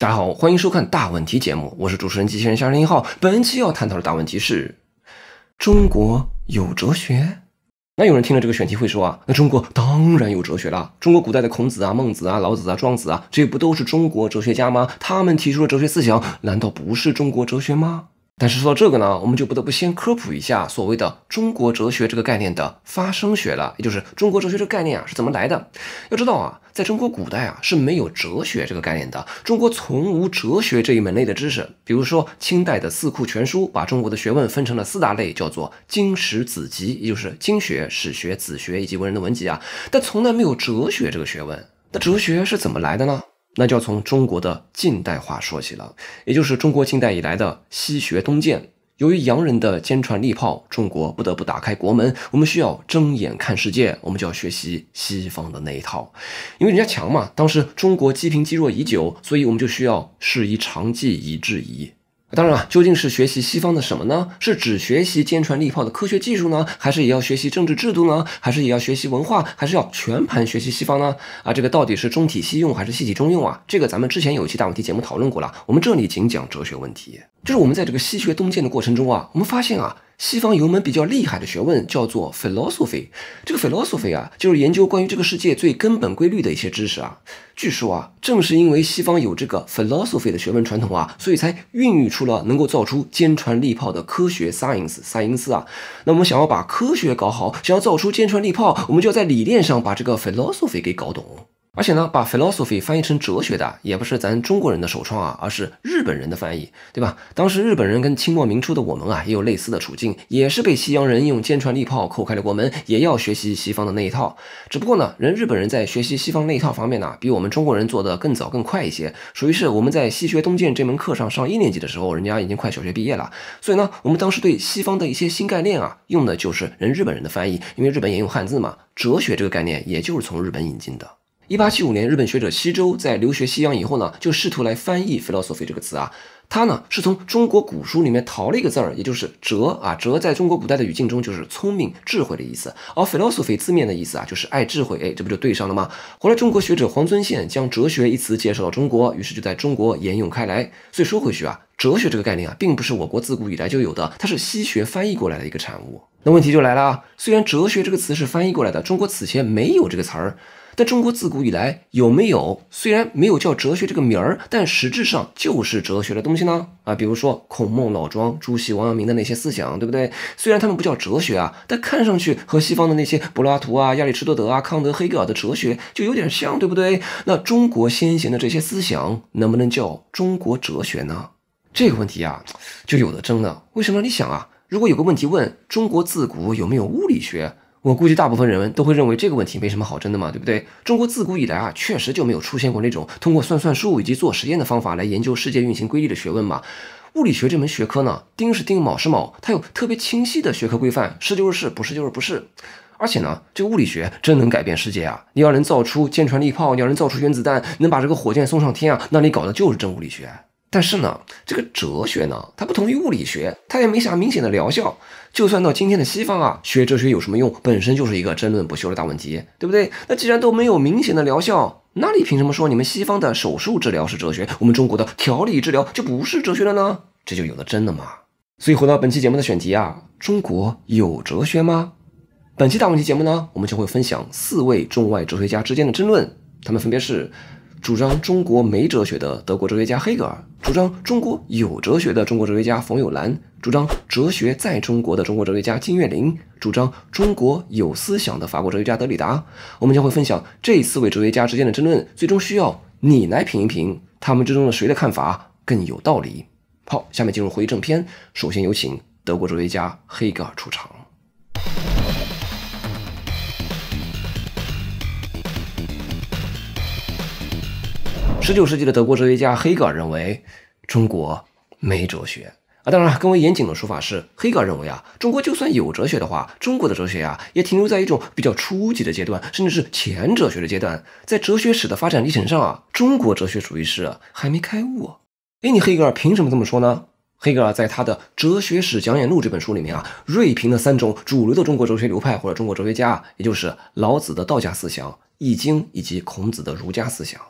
大家好，欢迎收看大问题节目，我是主持人机器人夏人1号。本期要探讨的大问题是：中国有哲学？那有人听了这个选题会说啊，那中国当然有哲学了。中国古代的孔子啊、孟子啊、老子啊、庄子啊，这不都是中国哲学家吗？他们提出的哲学思想，难道不是中国哲学吗？但是说到这个呢，我们就不得不先科普一下所谓的中国哲学这个概念的发生学了，也就是中国哲学这个概念啊是怎么来的。要知道啊，在中国古代啊是没有哲学这个概念的，中国从无哲学这一门类的知识。比如说清代的《四库全书》把中国的学问分成了4大类，叫做经史子集，也就是经学、史学、子学以及文人的文集啊，但从来没有哲学这个学问。那哲学是怎么来的呢？那就要从中国的近代化说起了，也就是中国近代以来的西学东渐。由于洋人的坚船利炮，中国不得不打开国门，我们需要睁眼看世界，我们就要学习西方的那一套。因为人家强嘛，当时中国积贫积弱已久，所以我们就需要适宜长技以制夷。当然究竟是学习西方的什么呢？是只学习坚船利炮的科学技术呢？还是也要学习政治制度呢？还是也要学习文化？还是要全盘学习西方呢？这个到底是中体西用还是西体中用啊？这个咱们之前有一期大问题节目讨论过了，我们这里仅讲哲学问题。就是我们在这个西学东渐的过程中啊，我们发现啊，西方有门比较厉害的学问叫做 philosophy。 这个 philosophy 啊，就是研究关于这个世界最根本规律的一些知识啊。据说啊，正是因为西方有这个 philosophy 的学问传统啊，所以才孕育出了能够造出坚船利炮的科学 science 啊。那我们想要把科学搞好，想要造出坚船利炮，我们就要在理念上把这个 philosophy 给搞懂。而且呢，把 philosophy 翻译成哲学的也不是咱中国人的首创啊，而是日本人的翻译，对吧？当时日本人跟清末明初的我们啊，也有类似的处境，也是被西洋人用坚船利炮扣开了国门，也要学习西方的那一套。只不过呢，日本人在学习西方那一套方面呢，比我们中国人做的更早更快一些，属于是我们在西学东渐这门课上上1年级的时候，人家已经快小学毕业了。所以呢，我们当时对西方的一些新概念啊，用的就是日本人的翻译，因为日本也用汉字嘛，哲学这个概念也就是从日本引进的。1875年，日本学者西周在留学西洋以后呢，就试图来翻译 philosophy 这个词啊。他呢是从中国古书里面淘了一个字儿，也就是哲啊。哲在中国古代的语境中就是聪明、智慧的意思，而 philosophy 字面的意思啊就是爱智慧，这不就对上了吗？后来中国学者黄遵宪将哲学一词介绍到中国，于是就在中国沿用开来。所以说回去啊，哲学这个概念啊，并不是我国自古以来就有的，它是西学翻译过来的一个产物。那问题就来了啊，虽然哲学这个词是翻译过来的，中国此前没有这个词儿。但中国自古以来有没有虽然没有叫哲学这个名儿，但实质上就是哲学的东西呢？比如说孔孟老庄、朱熹、王阳明的那些思想，对不对？虽然他们不叫哲学啊，但看上去和西方的那些柏拉图啊、亚里士多德啊、康德、黑格尔的哲学就有点像，对不对？那中国先贤的这些思想能不能叫中国哲学呢？这个问题啊，就有的争了。为什么？你想啊，如果有个问题问中国自古有没有物理学，我估计大部分人都会认为这个问题没什么好争的嘛，对不对？中国自古以来啊，确实就没有出现过那种通过算术以及做实验的方法来研究世界运行规律的学问嘛。物理学这门学科呢，丁是丁，卯是卯，它有特别清晰的学科规范，是就是是，不是就是不是。而且呢，这个物理学真能改变世界啊！你要能造出坚船利炮，你要能造出原子弹，能把这个火箭送上天啊，那你搞的就是真物理学。但是呢，这个哲学呢，它不同于物理学，它也没啥明显的疗效。就算到今天的西方啊，学哲学有什么用？本身就是一个争论不休的大问题，对不对？那既然都没有明显的疗效，那你凭什么说你们西方的手术治疗是哲学，我们中国的调理治疗就不是哲学了呢？这就有的争了嘛。所以回到本期节目的选题啊，中国有哲学吗？本期大问题节目呢，我们将会分享4位中外哲学家之间的争论，他们分别是主张中国没哲学的德国哲学家黑格尔，主张中国有哲学的中国哲学家冯友兰，主张哲学在中国的中国哲学家金岳霖，主张中国有思想的法国哲学家德里达。我们将会分享这4位哲学家之间的争论，最终需要你来评一评他们之中的谁的看法更有道理。好，下面进入会议正片，首先有请德国哲学家黑格尔出场。19世纪的德国哲学家黑格尔认为中国没哲学当然更为严谨的说法是，黑格尔认为中国就算有哲学的话，中国的哲学也停留在一种比较初级的阶段，甚至是前哲学的阶段。在哲学史的发展历程上中国哲学主义史还没开悟你黑格尔凭什么这么说呢？黑格尔在他的《哲学史讲演录》这本书里面锐评了3种主流的中国哲学流派或者中国哲学家，也就是老子的道家思想、易经以及孔子的儒家思想。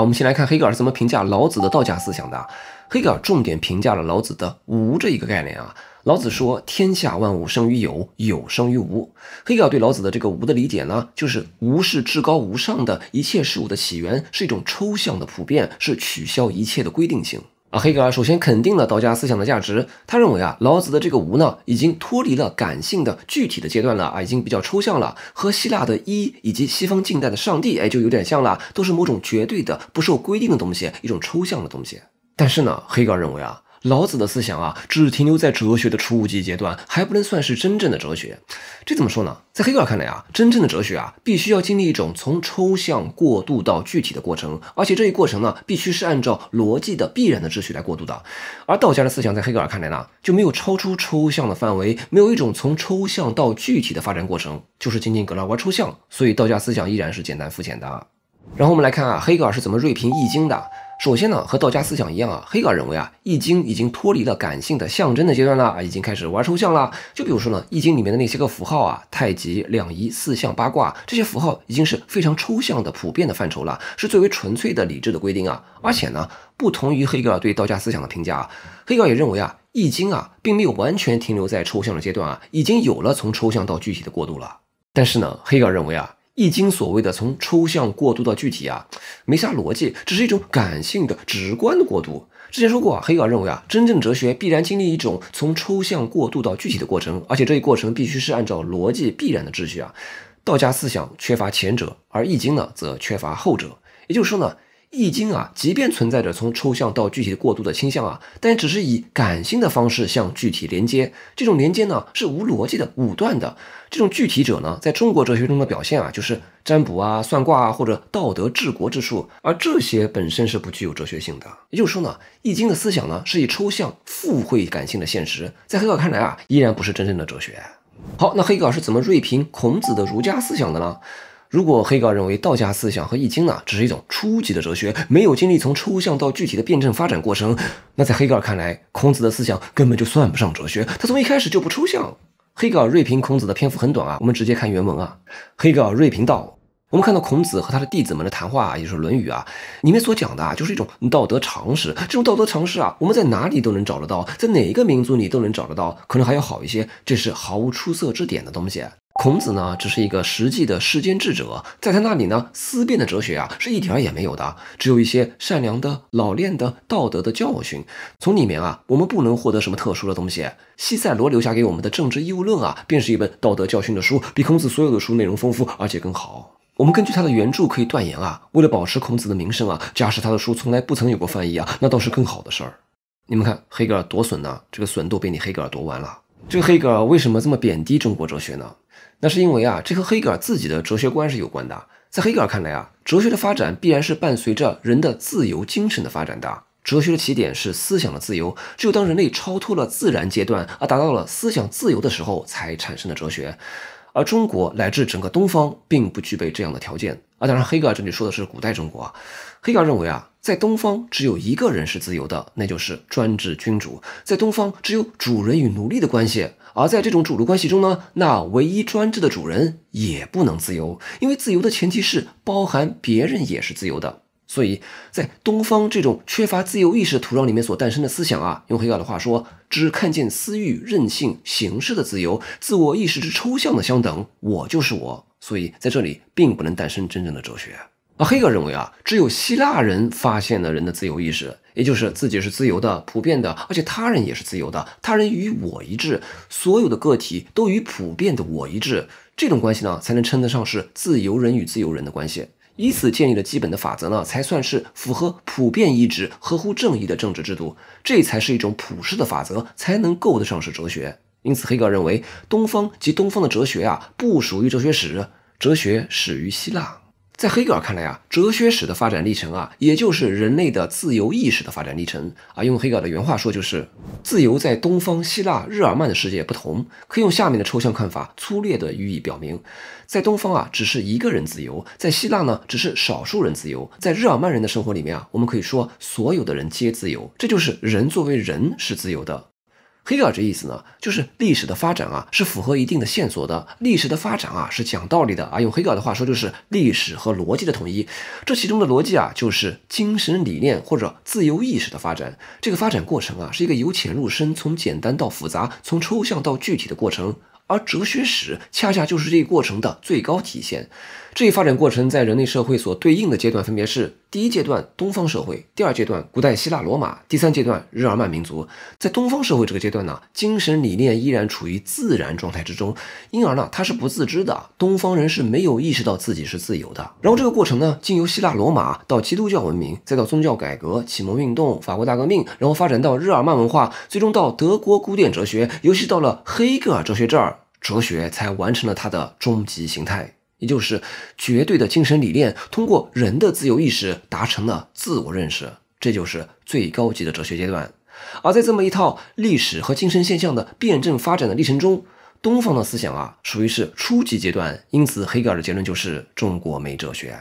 我们先来看黑格尔是怎么评价老子的道家思想的。黑格尔重点评价了老子的无这一个概念啊。老子说天下万物生于有，有生于无。黑格尔对老子的这个无的理解呢，就是无是至高无上的一切事物的起源，是一种抽象的普遍，是取消一切的规定性。黑格尔首先肯定了道家思想的价值，他认为老子的这个无呢，已经脱离了感性的具体的阶段了已经比较抽象了，和希腊的一以及西方近代的上帝就有点像了，都是某种绝对的不受规定的东西，一种抽象的东西。但是呢，黑格尔认为老子的思想只停留在哲学的初级阶段，还不能算是真正的哲学。这怎么说呢？在黑格尔看来真正的哲学必须要经历一种从抽象过渡到具体的过程，而且这一过程呢，必须是按照逻辑的必然的秩序来过渡的。而道家的思想在黑格尔看来呢，就没有超出抽象的范围，没有一种从抽象到具体的发展过程，就是仅仅搁那玩抽象，所以道家思想依然是简单肤浅的。然后我们来看黑格尔是怎么锐评易经的。首先呢，和道家思想一样黑格尔认为易经已经脱离了感性的象征的阶段了已经开始玩抽象了。就比如说呢，易经里面的那些个符号太极、两仪、四象、八卦，这些符号已经是非常抽象的普遍的范畴了，是最为纯粹的理智的规定而且呢，不同于黑格尔对道家思想的评价黑格尔也认为易经并没有完全停留在抽象的阶段已经有了从抽象到具体的过渡了。但是呢，黑格尔认为易经所谓的从抽象过渡到具体没啥逻辑，只是一种感性的直观的过渡。之前说过黑格尔认为真正哲学必然经历一种从抽象过渡到具体的过程，而且这一过程必须是按照逻辑必然的秩序道家思想缺乏前者，而易经呢则缺乏后者。也就是说呢，易经即便存在着从抽象到具体的过渡的倾向但只是以感性的方式向具体连接，这种连接呢是无逻辑的、武断的。这种具体者呢，在中国哲学中的表现就是占卜算卦或者道德治国之术，而这些本身是不具有哲学性的。也就是说呢，易经的思想呢是以抽象附会感性的现实，在黑格尔看来依然不是真正的哲学。好，那黑格尔是怎么锐评孔子的儒家思想的呢？如果黑格尔认为道家思想和易经呢只是一种初级的哲学，没有经历从抽象到具体的辩证发展过程，那在黑格尔看来，孔子的思想根本就算不上哲学，他从一开始就不抽象。黑格尔锐评孔子的篇幅很短我们直接看原文黑格尔锐评道，我们看到孔子和他的弟子们的谈话也就是《论语》里面所讲的就是一种道德常识。这种道德常识我们在哪里都能找得到，在哪一个民族里都能找得到，可能还要好一些，这是毫无出色之点的东西。孔子呢，只是一个实际的世间智者，在他那里呢，思辨的哲学是一点也没有的，只有一些善良的、老练的、道德的教训。从里面我们不能获得什么特殊的东西。西塞罗留下给我们的《政治义务论》便是一本道德教训的书，比孔子所有的书内容丰富，而且更好。我们根据他的原著可以断言为了保持孔子的名声假使他的书从来不曾有过翻译那倒是更好的事儿。你们看黑格尔多损呢，这个损都被你黑格尔夺完了。这个黑格尔为什么这么贬低中国哲学呢？那是因为这和黑格尔自己的哲学观是有关的。在黑格尔看来哲学的发展必然是伴随着人的自由精神的发展的。哲学的起点是思想的自由，只有当人类超脱了自然阶段达到了思想自由的时候，才产生了哲学。而中国乃至整个东方并不具备这样的条件当然黑格尔这里说的是古代中国黑格尔认为在东方只有一个人是自由的，那就是专制君主。在东方只有主人与奴隶的关系，而在这种主奴关系中呢，那唯一专制的主人也不能自由，因为自由的前提是包含别人也是自由的。所以在东方这种缺乏自由意识土壤里面所诞生的思想用黑格尔的话说，只看见私欲、任性、形式的自由，自我意识之抽象的相等，我就是我。所以在这里并不能诞生真正的哲学。而黑格尔认为只有希腊人发现了人的自由意识，也就是自己是自由的、普遍的，而且他人也是自由的，他人与我一致，所有的个体都与普遍的我一致，这种关系呢，才能称得上是自由人与自由人的关系。以此建立了基本的法则呢，才算是符合普遍意志、合乎正义的政治制度，这才是一种普世的法则，才能够得上是哲学。因此黑格尔认为东方及东方的哲学不属于哲学史，哲学始于希腊。在黑格尔看来哲学史的发展历程也就是人类的自由意识的发展历程用黑格尔的原话说，就是自由在东方希腊日耳曼的世界不同，可以用下面的抽象看法粗略地予以表明。在东方只是一个人自由，在希腊呢只是少数人自由，在日耳曼人的生活里面我们可以说所有的人皆自由，这就是人作为人是自由的。黑格尔这意思呢，就是历史的发展啊是符合一定的线索的，历史的发展啊是讲道理的啊。用黑格尔的话说，就是历史和逻辑的统一。这其中的逻辑啊，就是精神理念或者自由意识的发展。这个发展过程啊，是一个由浅入深，从简单到复杂，从抽象到具体的过程。而哲学史恰恰就是这一过程的最高体现。这一发展过程在人类社会所对应的阶段分别是：第一阶段东方社会，第二阶段古代希腊罗马，第三阶段日耳曼民族。在东方社会这个阶段呢，精神理念依然处于自然状态之中，因而呢它是不自知的，东方人是没有意识到自己是自由的。然后这个过程呢，经由希腊罗马到基督教文明，再到宗教改革、启蒙运动、法国大革命，然后发展到日耳曼文化，最终到德国古典哲学，尤其到了黑格尔哲学这儿，哲学才完成了它的终极形态，也就是绝对的精神理念通过人的自由意识达成了自我认识，这就是最高级的哲学阶段。而在这么一套历史和精神现象的辩证发展的历程中，东方的思想啊属于是初级阶段，因此黑格尔的结论就是中国没哲学。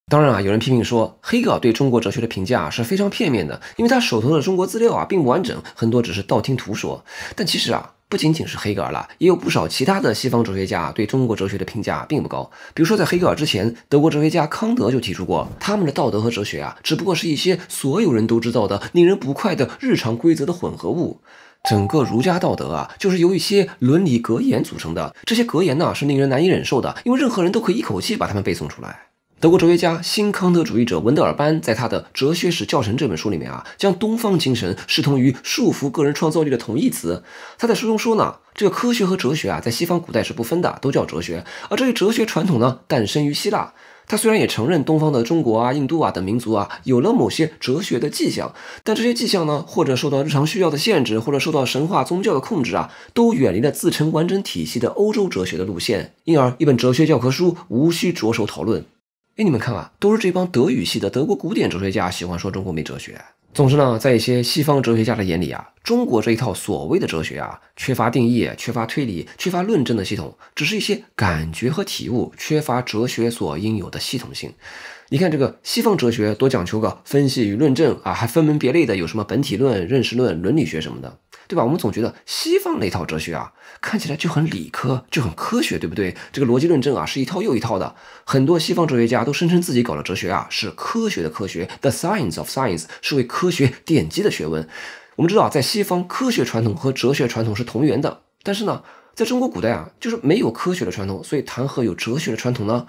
当然啊，有人批评说黑格尔对中国哲学的评价是非常片面的，因为他手头的中国资料啊并不完整，很多只是道听途说。但其实啊，不仅仅是黑格尔了，也有不少其他的西方哲学家对中国哲学的评价并不高。比如说在黑格尔之前，德国哲学家康德就提出过，他们的道德和哲学啊，只不过是一些所有人都知道的令人不快的日常规则的混合物。整个儒家道德啊，就是由一些伦理格言组成的，这些格言呢是令人难以忍受的，因为任何人都可以一口气把它们背诵出来。德国哲学家新康德主义者文德尔班在他的《哲学史教程》这本书里面啊，将东方精神视同于束缚个人创造力的同义词。他在书中说呢，这个科学和哲学啊，在西方古代是不分的，都叫哲学。而这一哲学传统呢，诞生于希腊。他虽然也承认东方的中国啊、印度啊等民族啊有了某些哲学的迹象，但这些迹象呢，或者受到日常需要的限制，或者受到神话宗教的控制啊，都远离了自成完整体系的欧洲哲学的路线。因而，一本哲学教科书无需着手讨论。你们看啊，都是这帮德语系的德国古典哲学家喜欢说中国没哲学。总之呢，在一些西方哲学家的眼里啊，中国这一套所谓的哲学啊，缺乏定义，缺乏推理，缺乏论证的系统，只是一些感觉和体悟，缺乏哲学所应有的系统性。你看这个西方哲学多讲求个分析与论证啊，还分门别类的有什么本体论、认识论、伦理学什么的，对吧？我们总觉得西方那套哲学啊，看起来就很理科，就很科学，对不对？这个逻辑论证啊是一套又一套的。很多西方哲学家都声称自己搞的哲学啊是科学的科学 ，the science of science， 是为科学奠基的学问。我们知道啊，在西方科学传统和哲学传统是同源的，但是呢，在中国古代啊，就是没有科学的传统，所以谈何有哲学的传统呢？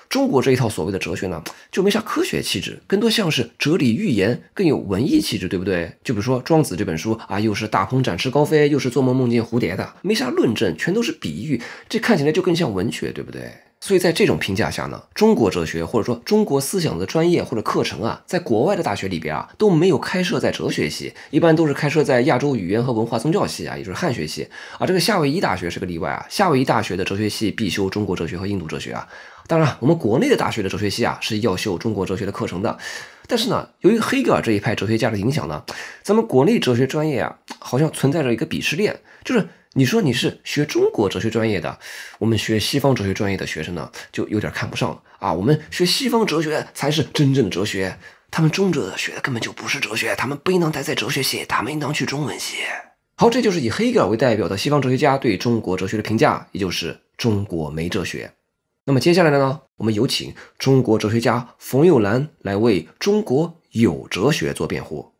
中国这一套所谓的哲学呢，就没啥科学气质，更多像是哲理寓言，更有文艺气质，对不对？就比如说《庄子》这本书啊，又是大鹏展翅高飞，又是做梦梦见蝴蝶的，没啥论证，全都是比喻，这看起来就更像文学，对不对？所以在这种评价下呢，中国哲学或者说中国思想的专业或者课程啊，在国外的大学里边啊，都没有开设在哲学系，一般都是开设在亚洲语言和文化宗教系啊，也就是汉学系啊。这个夏威夷大学是个例外啊，夏威夷大学的哲学系必修中国哲学和印度哲学啊。当然，我们国内的大学的哲学系啊是要修中国哲学的课程的，但是呢，由于黑格尔这一派哲学家的影响呢，咱们国内哲学专业啊，好像存在着一个鄙视链，就是你说你是学中国哲学专业的，我们学西方哲学专业的学生呢，就有点看不上啊。我们学西方哲学才是真正的哲学，他们中哲学根本就不是哲学，他们不应当待在哲学系，他们应当去中文系。好，这就是以黑格尔为代表的西方哲学家对中国哲学的评价，也就是中国没哲学。那么接下来呢，我们有请中国哲学家冯友兰来为中国有哲学做辩护。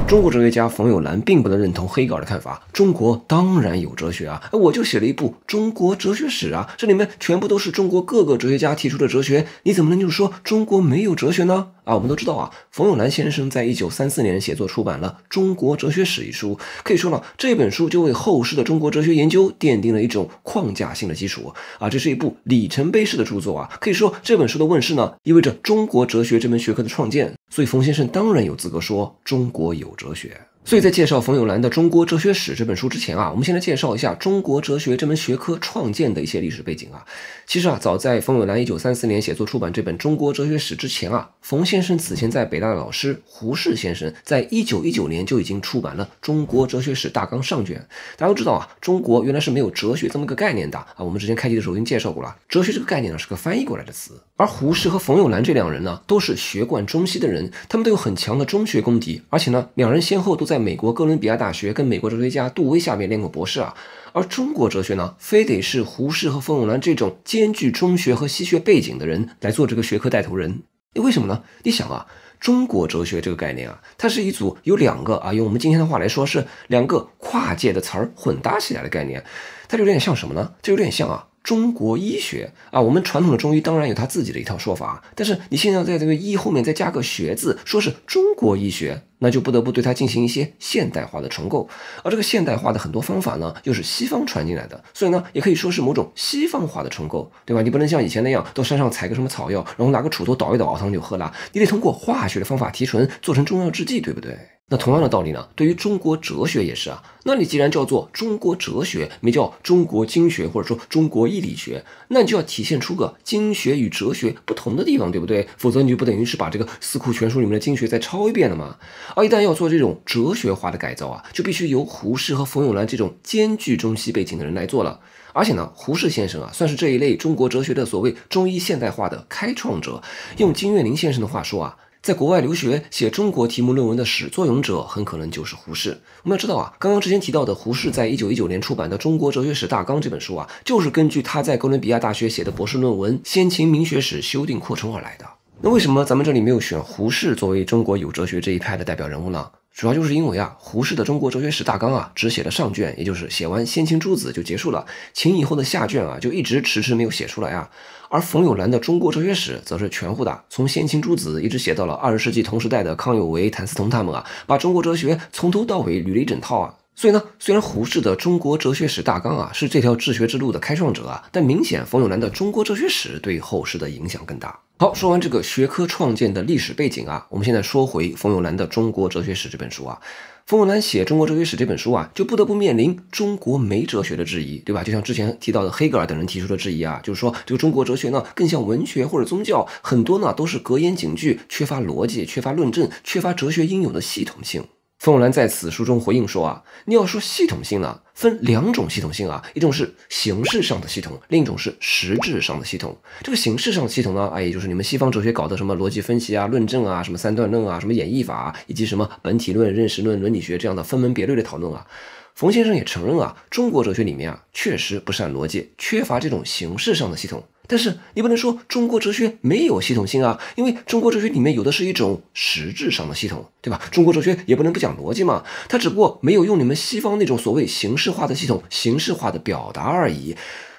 中国哲学家冯友兰并不能认同黑格尔的看法，中国当然有哲学啊，我就写了一部中国哲学史啊，这里面全部都是中国各个哲学家提出的哲学，你怎么能就说中国没有哲学呢？我们都知道啊，冯友兰先生在1934年写作出版了《中国哲学史》一书，可以说呢，这本书就为后世的中国哲学研究奠定了一种框架性的基础啊，这是一部里程碑式的著作啊，可以说这本书的问世呢，意味着中国哲学这门学科的创建，所以冯先生当然有资格说中国有哲学。所以在介绍冯友兰的《中国哲学史》这本书之前啊，我们先来介绍一下中国哲学这门学科创建的一些历史背景啊。其实啊，早在冯友兰1934年写作出版这本《中国哲学史》之前啊，冯先生此前在北大的老师胡适先生在1919年就已经出版了《中国哲学史大纲上卷》。大家都知道啊，中国原来是没有哲学这么个概念的啊。我们之前开题的时候已经介绍过了，哲学这个概念呢是个翻译过来的词。而胡适和冯友兰这两人呢，都是学贯中西的人，他们都有很强的中学功底，而且呢，两人先后都在美国哥伦比亚大学跟美国哲学家杜威下面念过博士啊。而中国哲学呢，非得是胡适和冯友兰这种兼具中学和西学背景的人来做这个学科带头人。为什么呢？你想啊，中国哲学这个概念啊，它是一组有两个啊，用我们今天的话来说是两个跨界的词儿混搭起来的概念。它就有点像什么呢？就有点像中国医学啊，我们传统的中医当然有它自己的一套说法，但是你现在在这个医后面再加个学字，说是中国医学，那就不得不对它进行一些现代化的重构。而这个现代化的很多方法呢，又是西方传进来的，所以呢，也可以说是某种西方化的重构，对吧？你不能像以前那样到山上采个什么草药，然后拿个杵头捣一捣，熬汤就喝了，你得通过化学的方法提纯，做成中药制剂，对不对？那同样的道理呢，对于中国哲学也是啊。那你既然叫做中国哲学，没叫中国经学或者说中国医理学，那你就要体现出个经学与哲学不同的地方，对不对？否则你就不等于是把这个四库全书里面的经学再抄一遍了嘛。而一旦要做这种哲学化的改造啊，就必须由胡适和冯友兰这种兼具中西背景的人来做了。而且呢，胡适先生啊，算是这一类中国哲学的所谓中医现代化的开创者。用金岳霖先生的话说啊，在国外留学写中国题目论文的始作俑者很可能就是胡适。我们要知道啊，刚刚之前提到的胡适在1919年出版的《中国哲学史大纲》这本书啊，就是根据他在哥伦比亚大学写的博士论文《先秦明学史》修订扩充而来的。那为什么咱们这里没有选胡适作为中国有哲学这一派的代表人物呢？主要就是因为啊，胡适的《中国哲学史大纲》啊，只写了上卷，也就是写完先秦诸子就结束了，秦以后的下卷啊，就一直迟迟没有写出来啊。而冯友兰的《中国哲学史》则是全乎的，从先秦诸子一直写到了20世纪同时代的康有为、谭嗣同他们啊，把中国哲学从头到尾捋了一整套啊。所以呢，虽然胡适的《中国哲学史大纲》啊是这条治学之路的开创者啊，但明显冯友兰的《中国哲学史》对后世的影响更大。好，说完这个学科创建的历史背景啊，我们现在说回冯友兰的《中国哲学史》这本书啊。冯友兰写《中国哲学史》这本书啊，就不得不面临中国没哲学的质疑，对吧？就像之前提到的黑格尔等人提出的质疑啊，就是说这个中国哲学呢更像文学或者宗教，很多呢都是格言警句，缺乏逻辑，缺乏论证，缺乏哲学应有的系统性。冯友兰在此书中回应说啊，你要说系统性呢，分两种系统性啊，一种是形式上的系统，另一种是实质上的系统。这个形式上的系统呢，也就是你们西方哲学搞的什么逻辑分析啊、论证啊、什么三段论啊、什么演绎法啊，以及什么本体论、认识论、伦理学这样的分门别类的讨论啊。冯先生也承认啊，中国哲学里面啊确实不善逻辑，缺乏这种形式上的系统。但是你不能说中国哲学没有系统性啊，因为中国哲学里面有的是一种实质上的系统，对吧？中国哲学也不能不讲逻辑嘛，它只不过没有用你们西方那种所谓形式化的系统，形式化的表达而已。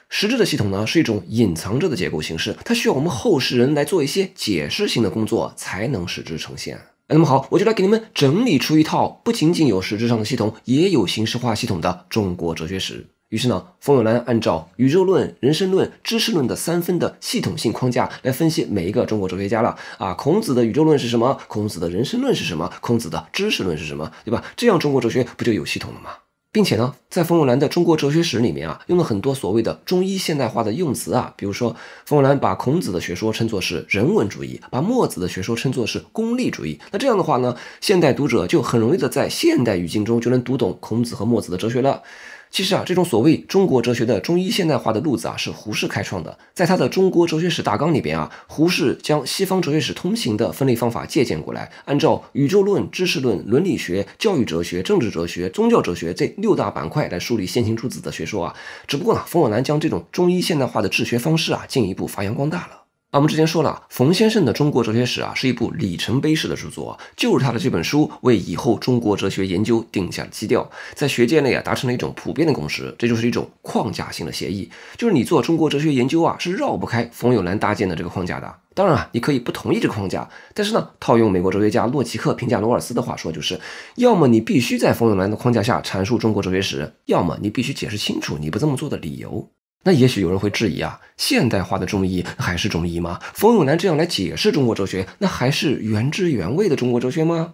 实质的系统呢，是一种隐藏着的结构形式，它需要我们后世人来做一些解释性的工作，才能使之呈现。那么好，我就来给你们整理出一套不仅仅有实质上的系统，也有形式化系统的中国哲学史。于是呢，冯友兰按照宇宙论、人生论、知识论的3分的系统性框架来分析每一个中国哲学家了啊。孔子的宇宙论是什么？孔子的人生论是什么？孔子的知识论是什么？对吧？这样中国哲学不就有系统了吗？并且呢，在冯友兰的中国哲学史里面啊，用了很多所谓的中医现代化的用词啊，比如说冯友兰把孔子的学说称作是人文主义，把墨子的学说称作是功利主义。那这样的话呢，现代读者就很容易的在现代语境中就能读懂孔子和墨子的哲学了。其实啊，这种所谓中国哲学的中医现代化的路子啊，是胡适开创的。在他的《中国哲学史大纲》里边啊，胡适将西方哲学史通行的分类方法借鉴过来，按照宇宙论、知识论、伦理学、教育哲学、政治哲学、宗教哲学这6大板块来梳理先秦诸子的学说啊。只不过呢，冯友兰将这种中医现代化的治学方式啊，进一步发扬光大了。我们之前说了，冯先生的中国哲学史啊是一部里程碑式的著作，就是他的这本书为以后中国哲学研究定下了基调，在学界内啊达成了一种普遍的共识，这就是一种框架性的协议，就是你做中国哲学研究啊是绕不开冯友兰搭建的这个框架的。当然啊，你可以不同意这个框架，但是呢，套用美国哲学家洛奇克评价罗尔斯的话说，就是要么你必须在冯友兰的框架下阐述中国哲学史，要么你必须解释清楚你不这么做的理由。那也许有人会质疑啊，现代化的中医还是中医吗？冯友兰这样来解释中国哲学，那还是原汁原味的中国哲学吗？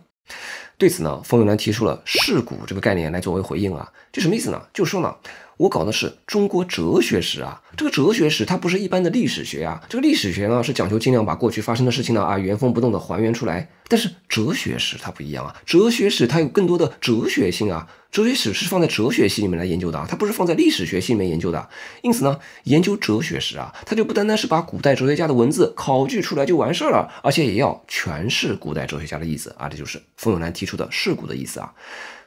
对此呢，冯友兰提出了世古这个概念来作为回应啊。这什么意思呢？就说呢，我搞的是中国哲学史啊。这个哲学史它不是一般的历史学啊，这个历史学呢是讲究尽量把过去发生的事情呢原封不动的还原出来，但是哲学史它不一样啊，哲学史它有更多的哲学性啊，哲学史是放在哲学系里面来研究的，它不是放在历史学系里面研究的。因此呢，研究哲学史啊，它就不单单是把古代哲学家的文字考据出来就完事了，而且也要诠释古代哲学家的意思啊，这就是冯友兰提出的事故的意思啊。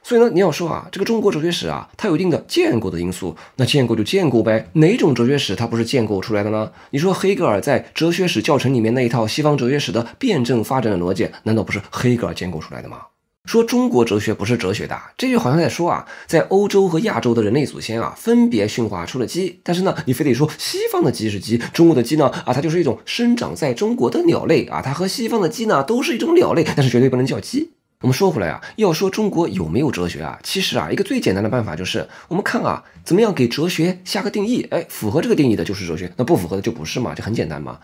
所以呢，你要说啊，这个中国哲学史啊，它有一定的建构的因素，那建构就建构呗，哪种哲学史它不是建构出来的呢？你说黑格尔在哲学史教程里面那一套西方哲学史的辩证发展的逻辑，难道不是黑格尔建构出来的吗？说中国哲学不是哲学的，这就好像在说啊，在欧洲和亚洲的人类祖先啊，分别驯化出了鸡，但是呢，你非得说西方的鸡是鸡，中国的鸡呢它就是一种生长在中国的鸟类啊，它和西方的鸡呢都是一种鸟类，但是绝对不能叫鸡。我们说回来啊，要说中国有没有哲学啊，其实啊，一个最简单的办法就是我们看啊，怎么样给哲学下个定义，符合这个定义的就是哲学，那不符合的就不是嘛，这很简单嘛。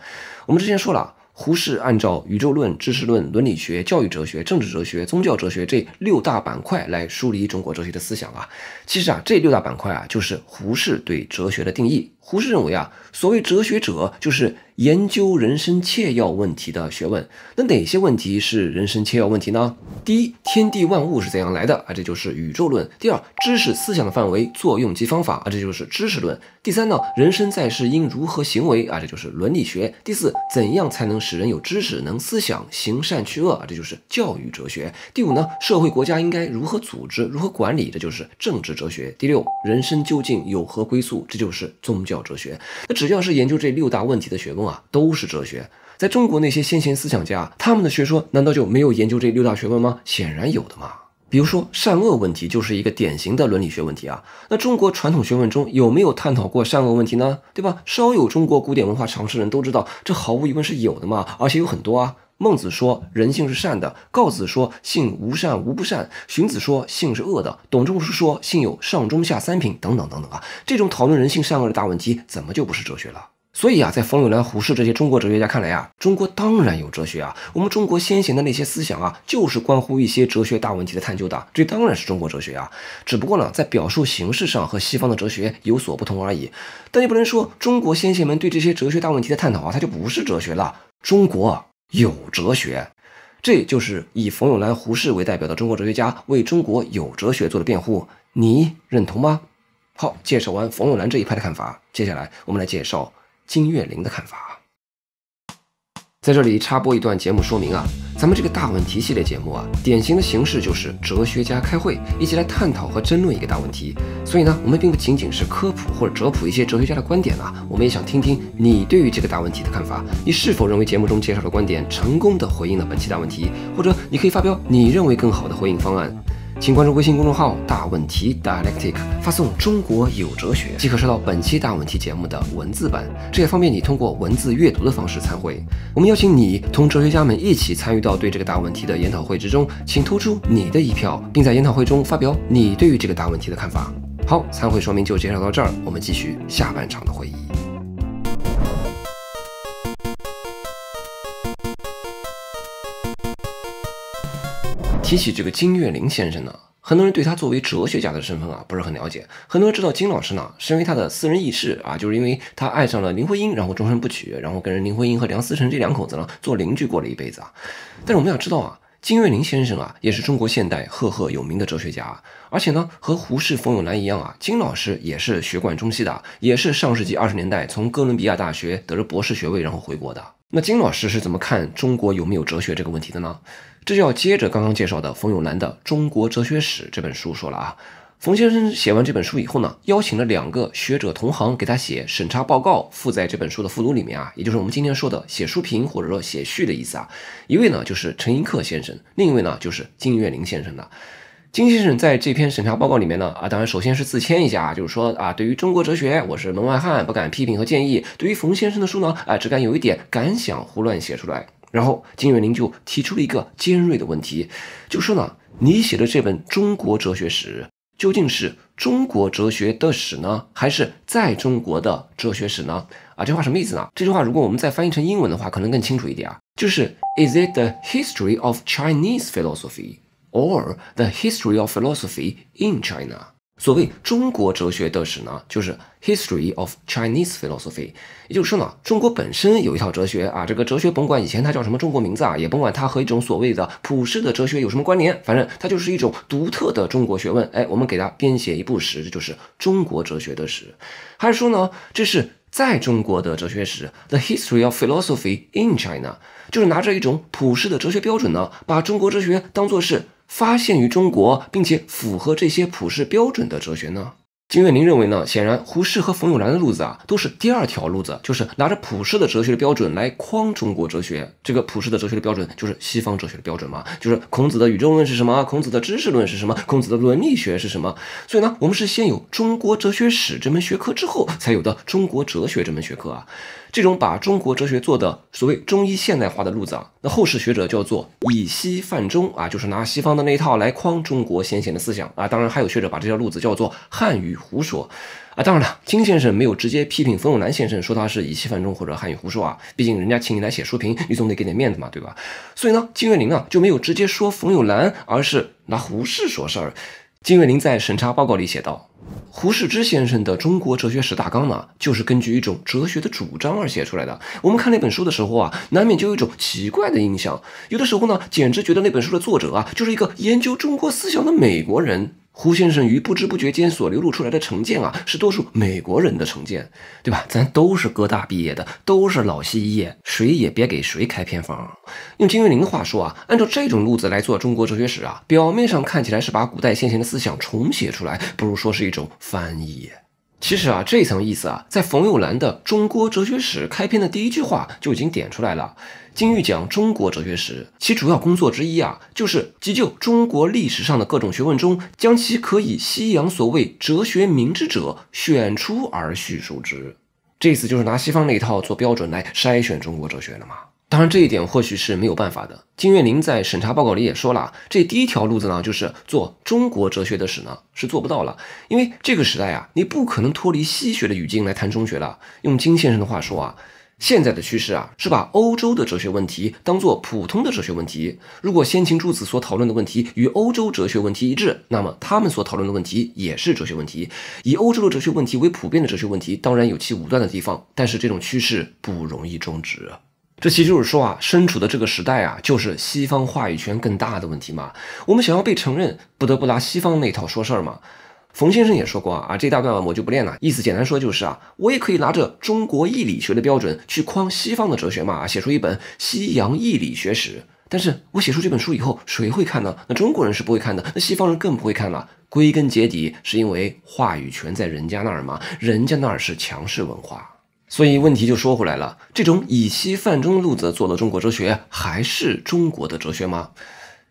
我们之前说了，胡适按照宇宙论、知识论、伦理学、教育哲学、政治哲学、宗教哲学这6大板块来梳理中国哲学的思想啊。其实啊，这6大板块啊，就是胡适对哲学的定义。胡适认为啊，所谓哲学者就是研究人生切要问题的学问。那哪些问题是人生切要问题呢？第一，天地万物是怎样来的啊？这就是宇宙论。第二，知识思想的范围、作用及方法啊，这就是知识论。第三呢，人生在世应如何行为啊？这就是伦理学。第四，怎样才能使人有知识、能思想、行善去恶啊？这就是教育哲学。第五呢，社会国家应该如何组织、如何管理，这就是政治哲学。第六，人生究竟有何归宿？这就是宗教哲学。那只要是研究这6大问题的学问啊，都是哲学。在中国那些先贤思想家，他们的学说难道就没有研究这6大学问吗？显然有的嘛。比如说善恶问题就是一个典型的伦理学问题啊。那中国传统学问中有没有探讨过善恶问题呢？对吧？稍有中国古典文化常识人都知道，这毫无疑问是有的嘛，而且有很多啊。孟子说人性是善的，告子说性无善无不善，荀子说性是恶的，董仲舒说性有上中下3品，等等等等啊。这种讨论人性善恶的大问题，怎么就不是哲学了？所以啊，在冯友兰、胡适这些中国哲学家看来啊，中国当然有哲学啊。我们中国先贤的那些思想啊，就是关乎一些哲学大问题的探究的，这当然是中国哲学啊。只不过呢，在表述形式上和西方的哲学有所不同而已。但你不能说中国先贤们对这些哲学大问题的探讨啊，它就不是哲学了。中国有哲学，这就是以冯友兰、胡适为代表的中国哲学家为中国有哲学做的辩护，你认同吗？好，介绍完冯友兰这一派的看法，接下来我们来介绍金岳霖的看法。在这里插播一段节目说明啊，咱们这个大问题系列节目啊，典型的形式就是哲学家开会，一起来探讨和争论一个大问题。所以呢，我们并不仅仅是科普或者哲普一些哲学家的观点啊，我们也想听听你对于这个大问题的看法。你是否认为节目中介绍的观点成功的回应了本期大问题？或者你可以发表你认为更好的回应方案。请关注微信公众号大问题 Dialectic， 发送中国有哲学即可收到本期大问题节目的文字版，这也方便你通过文字阅读的方式参会。我们邀请你同哲学家们一起参与到对这个大问题的研讨会之中，请投出你的一票，并在研讨会中发表你对于这个大问题的看法。好，参会说明就介绍到这儿，我们继续下半场的会议。提起这个金岳霖先生呢，很多人对他作为哲学家的身份啊不是很了解。很多人知道金老师呢，是因为他的私人轶事啊，就是因为他爱上了林徽因，然后终身不娶，然后跟人林徽因和梁思成这2口子呢做邻居过了一辈子啊。但是我们要知道啊，金岳霖先生啊，也是中国现代赫赫有名的哲学家，而且呢，和胡适、冯友兰一样啊，金老师也是学贯中西的，也是上世纪20年代从哥伦比亚大学得了博士学位，然后回国的。那金老师是怎么看中国有没有哲学这个问题的呢？这就要接着刚刚介绍的冯友兰的《中国哲学史》这本书说了啊。冯先生写完这本书以后呢，邀请了2个学者同行给他写审查报告，附在这本书的附录里面啊，也就是我们今天说的写书评或者说写序的意思啊。一位呢就是陈寅恪先生，另一位呢就是金岳霖先生的。金先生在这篇审查报告里面呢，当然首先是自谦一下，就是说啊，对于中国哲学我是门外汉，不敢批评和建议。对于冯先生的书呢，只敢有一点感想胡乱写出来。然后金岳霖就提出了一个尖锐的问题，就说呢，你写的这本中国哲学史究竟是中国哲学的史呢，还是在中国的哲学史呢？这话什么意思呢？这句话如果我们再翻译成英文的话，可能更清楚一点啊，就是 Is it the history of Chinese philosophy or the history of philosophy in China？所谓中国哲学的史呢，就是 History of Chinese Philosophy。也就是说呢，中国本身有一套哲学啊，这个哲学甭管以前它叫什么中国名字啊，也甭管它和一种所谓的普世的哲学有什么关联，反正它就是一种独特的中国学问。我们给它编写一部史，这就是中国哲学的史。还是说呢，这是在中国的哲学史 The History of Philosophy in China， 就是拿着一种普世的哲学标准呢，把中国哲学当作是发现于中国并且符合这些普世标准的哲学呢？金岳霖认为呢，显然胡适和冯友兰的路子啊，都是第二条路子，就是拿着普世的哲学的标准来框中国哲学。这个普世的哲学的标准就是西方哲学的标准嘛，就是孔子的宇宙论是什么，孔子的知识论是什么，孔子的伦理学是什么。所以呢，我们是先有中国哲学史这门学科之后，才有的中国哲学这门学科啊。这种把中国哲学做的所谓中医现代化的路子啊，那后世学者叫做以西泛中啊，就是拿西方的那一套来框中国先贤的思想啊。当然还有学者把这条路子叫做汉语胡说啊。当然了，金先生没有直接批评冯友兰先生说他是以西泛中或者汉语胡说啊，毕竟人家请你来写书评，你总得给点面子嘛，对吧？所以呢，金岳霖啊就没有直接说冯友兰，而是拿胡适说事儿。金岳霖在审查报告里写道，胡适之先生的中国哲学史大纲呢，就是根据一种哲学的主张而写出来的。我们看那本书的时候啊，难免就有一种奇怪的印象，有的时候呢，简直觉得那本书的作者啊，就是一个研究中国思想的美国人。胡先生于不知不觉间所流露出来的成见啊，是多数美国人的成见，对吧？咱都是哥大毕业的，都是老西医，谁也别给谁开偏方。用金岳霖的话说啊，按照这种路子来做中国哲学史啊，表面上看起来是把古代先贤的思想重写出来，不如说是一种翻译。其实啊，这层意思啊，在冯友兰的《中国哲学史》开篇的第一句话就已经点出来了。金玉讲中国哲学史，其主要工作之一啊，就是急救中国历史上的各种学问中，将其可以西洋所谓哲学明之者选出而叙述之。这意思就是拿西方那一套做标准来筛选中国哲学了嘛。当然这一点或许是没有办法的，金岳霖在审查报告里也说了，这第一条路子呢，就是做中国哲学的史呢是做不到了，因为这个时代啊，你不可能脱离西学的语境来谈中学了。用金先生的话说啊，现在的趋势啊，是把欧洲的哲学问题当作普通的哲学问题。如果先秦诸子所讨论的问题与欧洲哲学问题一致，那么他们所讨论的问题也是哲学问题。以欧洲的哲学问题为普遍的哲学问题，当然有其武断的地方，但是这种趋势不容易终止。这其实就是说啊，身处的这个时代啊，就是西方话语权更大的问题嘛。我们想要被承认，不得不拿西方那套说事儿嘛。冯先生也说过啊，这大段我就不练了，意思简单说就是啊，我也可以拿着中国义理学的标准去框西方的哲学嘛，写出一本西洋义理学史。但是我写出这本书以后，谁会看呢？那中国人是不会看的，那西方人更不会看了。归根结底是因为话语权在人家那儿嘛，人家那儿是强势文化。所以问题就说回来了，这种以西泛中的路子做的中国哲学，还是中国的哲学吗？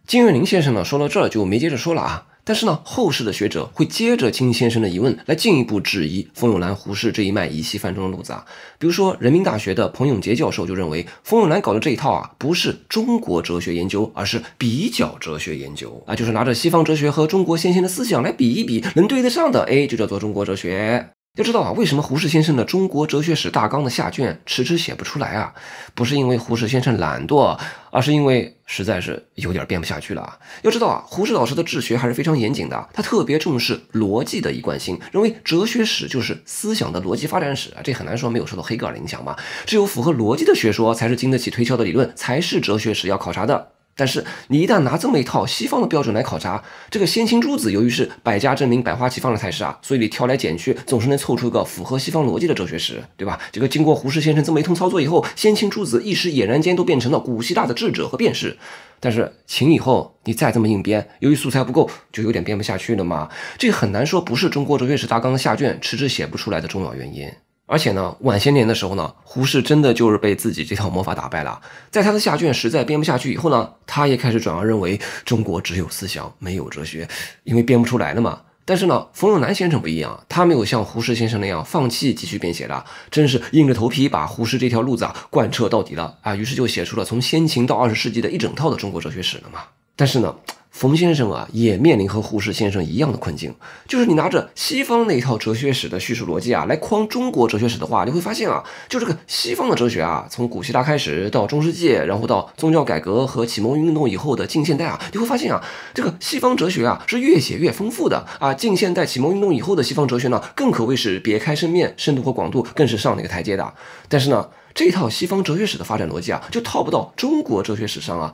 金岳霖先生呢说到这儿就没接着说了啊。但是呢，后世的学者会接着金先生的疑问来进一步质疑冯友兰、胡适这一脉以西泛中的路子啊。比如说，人民大学的彭永杰教授就认为，冯友兰搞的这一套啊，不是中国哲学研究，而是比较哲学研究啊，就是拿着西方哲学和中国先贤的思想来比一比，能对得上的，就叫做中国哲学。要知道啊，为什么胡适先生的中国哲学史大纲的下卷迟迟写不出来啊？不是因为胡适先生懒惰，而是因为实在是有点编不下去了啊。要知道啊，胡适老师的治学还是非常严谨的，他特别重视逻辑的一贯性，认为哲学史就是思想的逻辑发展史啊。这很难说没有受到黑格尔的影响嘛。只有符合逻辑的学说才是经得起推敲的理论，才是哲学史要考察的。但是你一旦拿这么一套西方的标准来考察，这个先秦诸子由于是百家争鸣、百花齐放的态势啊，所以你挑来拣去，总是能凑出一个符合西方逻辑的哲学史，对吧？这个经过胡适先生这么一通操作以后，先秦诸子一时俨然间都变成了古希腊的智者和辩士。但是秦以后你再这么硬编，由于素材不够，就有点编不下去了嘛。这个很难说不是中国哲学史大纲的下卷迟迟写不出来的重要原因。而且呢，晚些年的时候呢，胡适真的就是被自己这套魔法打败了。在他的下卷实在编不下去以后呢，他也开始转而认为中国只有思想没有哲学，因为编不出来了嘛。但是呢，冯友兰先生不一样，他没有像胡适先生那样放弃继续编写了，真是硬着头皮把胡适这条路子贯彻到底了啊！于是就写出了从先秦到20世纪的一整套的中国哲学史了嘛。但是呢，冯先生啊，也面临和胡适先生一样的困境，就是你拿着西方那一套哲学史的叙述逻辑啊，来框中国哲学史的话，你会发现啊，就这个西方的哲学啊，从古希腊开始到中世纪，然后到宗教改革和启蒙运动以后的近现代啊，你会发现啊，这个西方哲学啊是越写越丰富的啊。近现代启蒙运动以后的西方哲学呢，更可谓是别开生面，深度和广度更是上了一个台阶的。但是呢，这套西方哲学史的发展逻辑啊，就套不到中国哲学史上啊。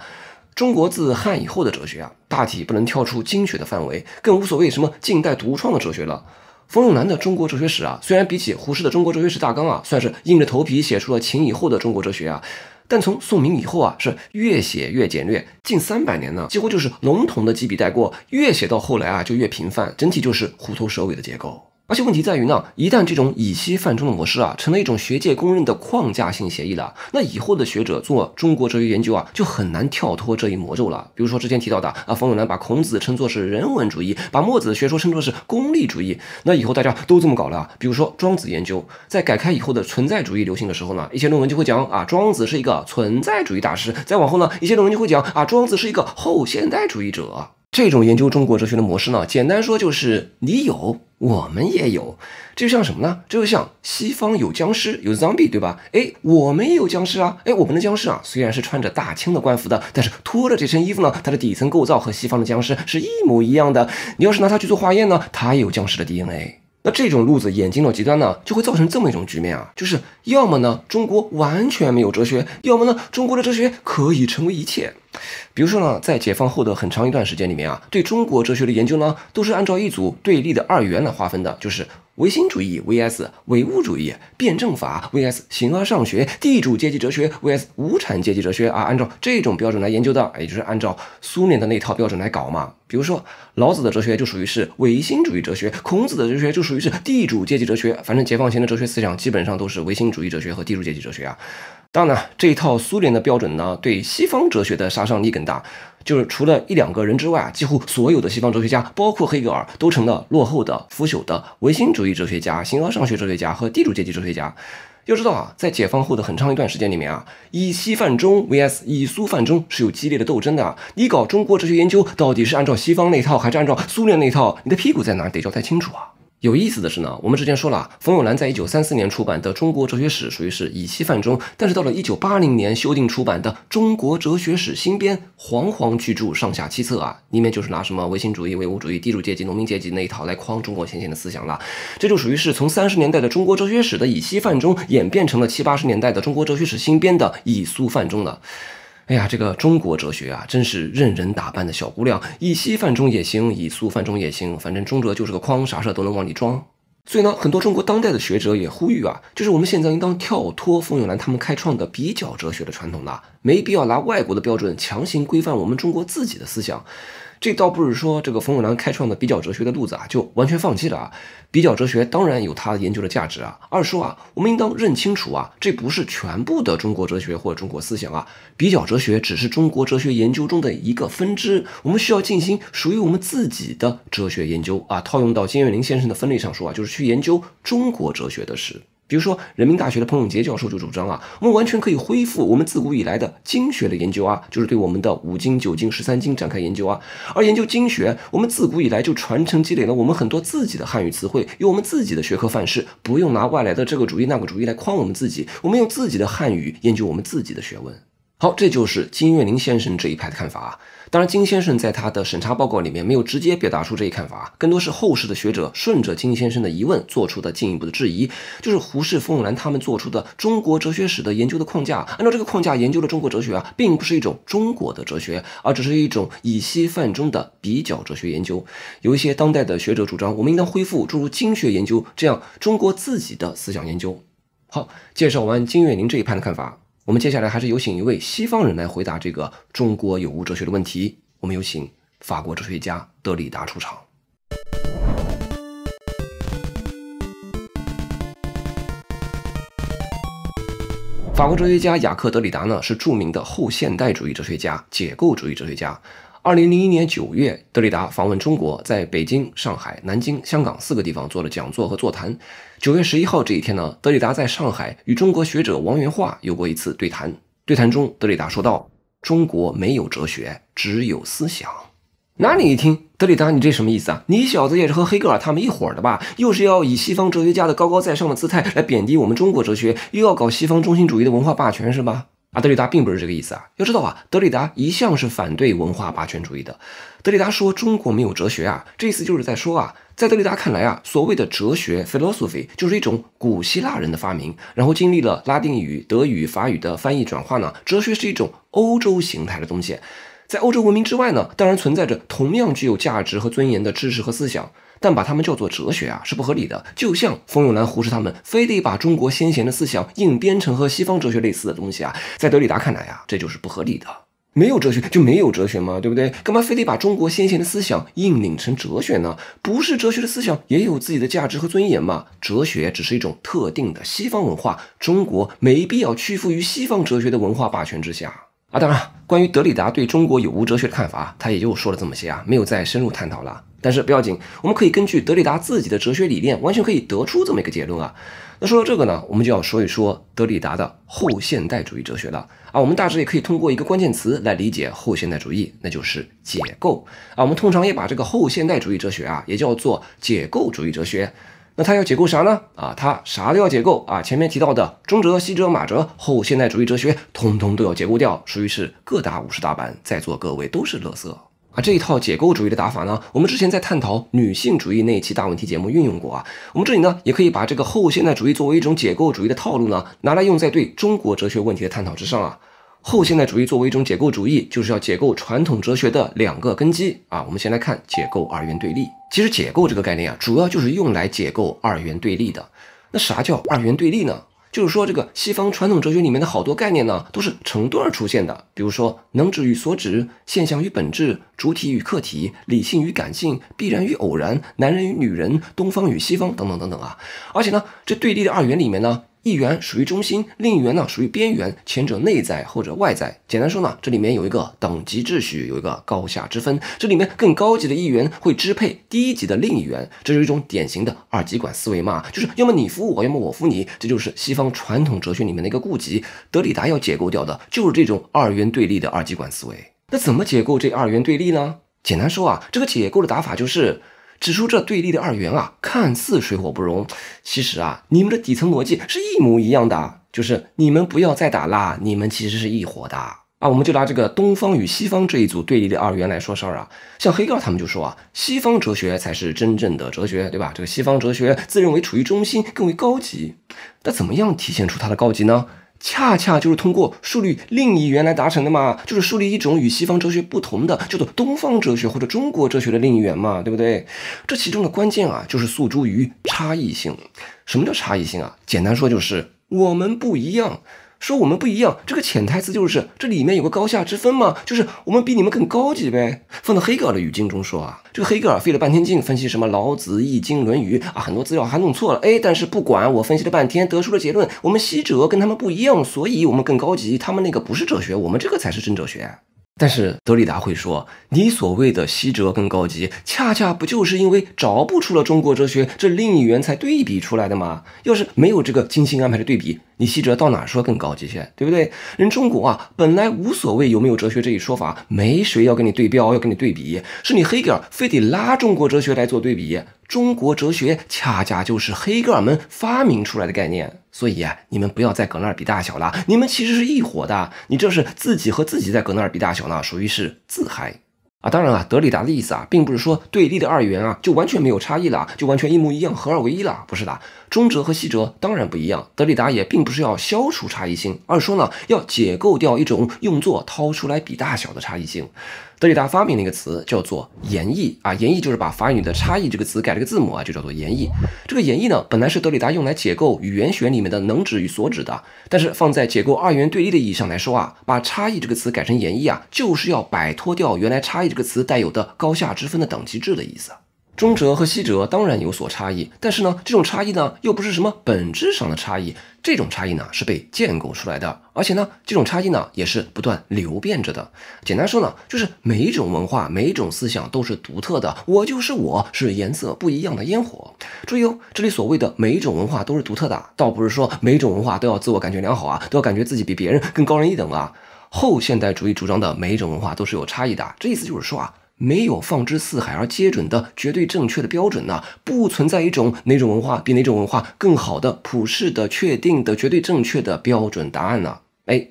中国自汉以后的哲学啊，大体不能跳出经学的范围，更无所谓什么近代独创的哲学了。冯友兰的中国哲学史啊，虽然比起胡适的中国哲学史大纲啊，算是硬着头皮写出了秦以后的中国哲学啊，但从宋明以后啊，是越写越简略，近300年呢，几乎就是笼统的几笔带过，越写到后来啊，就越频繁，整体就是虎头蛇尾的结构。而且问题在于呢，一旦这种以西泛中的模式啊，成了一种学界公认的框架性协议了，那以后的学者做中国哲学研究啊，就很难跳脱这一魔咒了。比如说之前提到的啊，冯友兰把孔子称作是人文主义，把墨子学说称作是功利主义，那以后大家都这么搞了。比如说庄子研究，在改开以后的存在主义流行的时候呢，一些论文就会讲啊，庄子是一个存在主义大师；再往后呢，一些论文就会讲啊，庄子是一个后现代主义者。这种研究中国哲学的模式呢，简单说就是你有，我们也有。这就像什么呢？这就像西方有僵尸，有 zombie， 对吧？我们也有僵尸啊。我们的僵尸啊，虽然是穿着大清的官服的，但是脱了这身衣服呢，它的底层构造和西方的僵尸是一模一样的。你要是拿它去做化验呢，它也有僵尸的 DNA。那这种路子演进到极端呢，就会造成这么一种局面啊，就是要么呢中国完全没有哲学，要么呢中国的哲学可以成为一切。比如说呢，在解放后的很长一段时间里面啊，对中国哲学的研究呢，都是按照一组对立的二元来划分的，就是唯心主义 vs 唯物主义，辩证法 vs 形而上学，地主阶级哲学 vs无产阶级哲学啊，按照这种标准来研究的，也就是按照苏联的那套标准来搞嘛。比如说老子的哲学就属于是唯心主义哲学，孔子的哲学就属于是地主阶级哲学，反正解放前的哲学思想基本上都是唯心主义哲学和地主阶级哲学啊。当然呢，这一套苏联的标准呢，对西方哲学的杀伤力更大。就是除了1-2个人之外啊，几乎所有的西方哲学家，包括黑格尔，都成了落后的、腐朽的唯心主义哲学家、形而上学哲学家和地主阶级哲学家。要知道啊，在解放后的很长一段时间里面啊，以西泛中 vs 以苏泛中是有激烈的斗争的啊。你搞中国哲学研究，到底是按照西方那套，还是按照苏联那套？你的屁股在哪得交代清楚啊。有意思的是呢，我们之前说了，冯友兰在1934年出版的《中国哲学史》属于是以西泛中，但是到了1980年修订出版的《中国哲学史新编》，煌煌巨著，上下7册啊，里面就是拿什么唯心主义、唯物主义、地主阶级、农民阶级那一套来框中国先贤的思想了。这就属于是从30年代的中国哲学史的以西泛中，演变成了70、80年代的中国哲学史新编的以苏泛中了。哎呀，这个中国哲学啊，真是任人打扮的小姑娘，以西泛中也行，以苏泛中也行，反正中哲就是个筐，啥事都能往里装。所以呢，很多中国当代的学者也呼吁啊，就是我们现在应当跳脱冯友兰他们开创的比较哲学的传统了，没必要拿外国的标准强行规范我们中国自己的思想。这倒不是说这个冯友兰开创的比较哲学的路子啊，就完全放弃了啊。比较哲学当然有它研究的价值啊。二说啊，我们应当认清楚啊，这不是全部的中国哲学或者中国思想啊。比较哲学只是中国哲学研究中的一个分支，我们需要进行属于我们自己的哲学研究啊。套用到金岳霖先生的分类上说啊，就是去研究中国哲学的事。比如说人民大学的彭永杰教授就主张啊，我们完全可以恢复我们自古以来的经学的研究啊，就是对我们的5经、9经、13经展开研究啊。而研究经学，我们自古以来就传承积累了我们很多自己的汉语词汇，有我们自己的学科范式，不用拿外来的这个主义那个主义来框我们自己，我们用自己的汉语研究我们自己的学问。好，这就是金岳霖先生这一派的看法啊。当然，金先生在他的审查报告里面没有直接表达出这一看法，更多是后世的学者顺着金先生的疑问做出的进一步的质疑，就是胡适、冯友兰他们做出的中国哲学史的研究的框架，按照这个框架研究的中国哲学啊，并不是一种中国的哲学，而只是一种以西泛中的比较哲学研究。有一些当代的学者主张，我们应当恢复诸如经学研究这样中国自己的思想研究。好，介绍完金岳霖这一派的看法，我们接下来还是有请一位西方人来回答这个中国有无哲学的问题。我们有请法国哲学家德里达出场。法国哲学家雅克·德里达呢，是著名的后现代主义哲学家、解构主义哲学家。2001年9月，德里达访问中国，在北京、上海、南京、香港4个地方做了讲座和座谈。9月11号这一天呢，德里达在上海与中国学者王元化有过一次对谈。对谈中，德里达说道：“中国没有哲学，只有思想。”那你一听，德里达，你这什么意思啊？你小子也是和黑格尔他们一伙的吧？又是要以西方哲学家的高高在上的姿态来贬低我们中国哲学，又要搞西方中心主义的文化霸权是吧？德里达并不是这个意思啊。要知道啊，德里达一向是反对文化霸权主义的。德里达说中国没有哲学啊，这意思就是在说啊，在德里达看来啊，所谓的哲学 philosophy 就是一种古希腊人的发明，然后经历了拉丁语、德语、法语的翻译转化呢，哲学是一种欧洲形态的东西。在欧洲文明之外呢，当然存在着同样具有价值和尊严的知识和思想，但把它们叫做哲学啊，是不合理的。就像冯友兰、胡适他们非得把中国先贤的思想硬编成和西方哲学类似的东西啊，在德里达看来啊，这就是不合理的。没有哲学就没有哲学嘛，对不对？干嘛非得把中国先贤的思想硬拧成哲学呢？不是哲学的思想也有自己的价值和尊严嘛？哲学只是一种特定的西方文化，中国没必要屈服于西方哲学的文化霸权之下。当然，关于德里达对中国有无哲学的看法，他也就说了这么些啊，没有再深入探讨了。但是不要紧，我们可以根据德里达自己的哲学理念，完全可以得出这么一个结论啊。那说到这个呢，我们就要说一说德里达的后现代主义哲学了啊。我们大致也可以通过一个关键词来理解后现代主义，那就是解构啊。我们通常也把这个后现代主义哲学啊，也叫做解构主义哲学。那他要解构啥呢？他啥都要解构啊！前面提到的中哲、西哲、马哲、后现代主义哲学，通通都要解构掉，属于是各打50大板，在座各位都是垃圾啊！这一套解构主义的打法呢，我们之前在探讨女性主义那一期大问题节目运用过啊。我们这里呢，也可以把这个后现代主义作为一种解构主义的套路呢，拿来用在对中国哲学问题的探讨之上啊。后现代主义作为一种解构主义，就是要解构传统哲学的2个根基啊。我们先来看解构二元对立。其实解构这个概念啊，主要就是用来解构二元对立的。那啥叫二元对立呢？就是说这个西方传统哲学里面的好多概念呢，都是成对出现的。比如说能指与所指、现象与本质、主体与客体、理性与感性、必然与偶然、男人与女人、东方与西方等等等等啊。而且呢，这对立的二元里面呢，一元属于中心，另一元呢属于边缘，前者内在，后者外在。简单说呢，这里面有一个等级秩序，有一个高下之分。这里面更高级的一元会支配低级的另一元，这是一种典型的二极管思维嘛，就是要么你服我，要么我服你。这就是西方传统哲学里面的一个痼疾。德里达要解构掉的就是这种二元对立的二极管思维。那怎么解构这二元对立呢？简单说啊，这个解构的打法就是指出这对立的二元啊，看似水火不容，其实啊，你们的底层逻辑是一模一样的，就是你们不要再打啦，你们其实是一伙的啊。我们就拿这个东方与西方这一组对立的二元来说事儿啊，像黑格尔他们就说啊，西方哲学才是真正的哲学，对吧？这个西方哲学自认为处于中心，更为高级。那怎么样体现出它的高级呢？恰恰就是通过树立另一元来达成的嘛，就是树立一种与西方哲学不同的叫做东方哲学或者中国哲学的另一元嘛，对不对？这其中的关键啊，就是诉诸于差异性。什么叫差异性啊？简单说就是我们不一样。说我们不一样，这个潜台词就是这里面有个高下之分嘛，就是我们比你们更高级呗。放到黑格尔的语境中说啊，这个黑格尔费了半天劲分析什么老子、易经、论语啊，很多资料还弄错了，但是不管，我分析了半天得出了结论，我们西哲跟他们不一样，所以我们更高级，他们那个不是哲学，我们这个才是真哲学。但是德里达会说，你所谓的西哲更高级，恰恰不就是因为找不出了中国哲学这另一元才对比出来的吗？要是没有这个精心安排的对比，你西哲到哪说更高级些，对不对？人中国啊，本来无所谓有没有哲学这一说法，没谁要跟你对标，要跟你对比，是你黑格尔非得拉中国哲学来做对比。中国哲学恰恰就是黑格尔们发明出来的概念，所以啊，你们不要再搁那儿比大小了，你们其实是一伙的，你这是自己和自己在搁那儿比大小呢，属于是自嗨。当然啊，德里达的意思啊，并不是说对立的二元啊就完全没有差异了，就完全一模一样，合二为一了，不是的。中哲和西哲当然不一样，德里达也并不是要消除差异性，而是说呢，要解构掉一种用作掏出来比大小的差异性。德里达发明了一个词叫做言义啊，言义就是把法语的差异这个词改了个字母啊，就叫做言义。这个言义呢，本来是德里达用来解构语言学里面的能指与所指的，但是放在解构二元对立的意义上来说啊，把差异这个词改成言义啊，就是要摆脱掉原来差异这个词带有的高下之分的等级制的意思。中哲和西哲当然有所差异，但是呢，这种差异呢又不是什么本质上的差异，这种差异呢是被建构出来的，而且呢，这种差异呢也是不断流变着的。简单说呢，就是每一种文化、每一种思想都是独特的，我就是我，是颜色不一样的烟火。注意哦，这里所谓的每一种文化都是独特的，倒不是说每一种文化都要自我感觉良好啊，都要感觉自己比别人更高人一等啊。后现代主义主张的每一种文化都是有差异的，这意思就是说啊，没有放之四海而皆准的绝对正确的标准呢，不存在一种哪种文化比哪种文化更好的普世的确定的绝对正确的标准答案呢。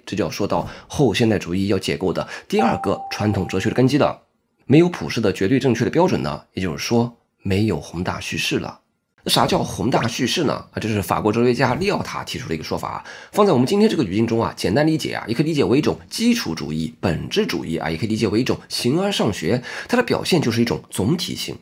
这就要说到后现代主义要解构的第二个传统哲学的根基了。没有普世的绝对正确的标准呢，也就是说没有宏大叙事了。啥叫宏大叙事呢？这是法国哲学家利奥塔提出的一个说法，放在我们今天这个语境中简单理解也可以理解为一种基础主义、本质主义也可以理解为一种形而上学，它的表现就是一种总体性。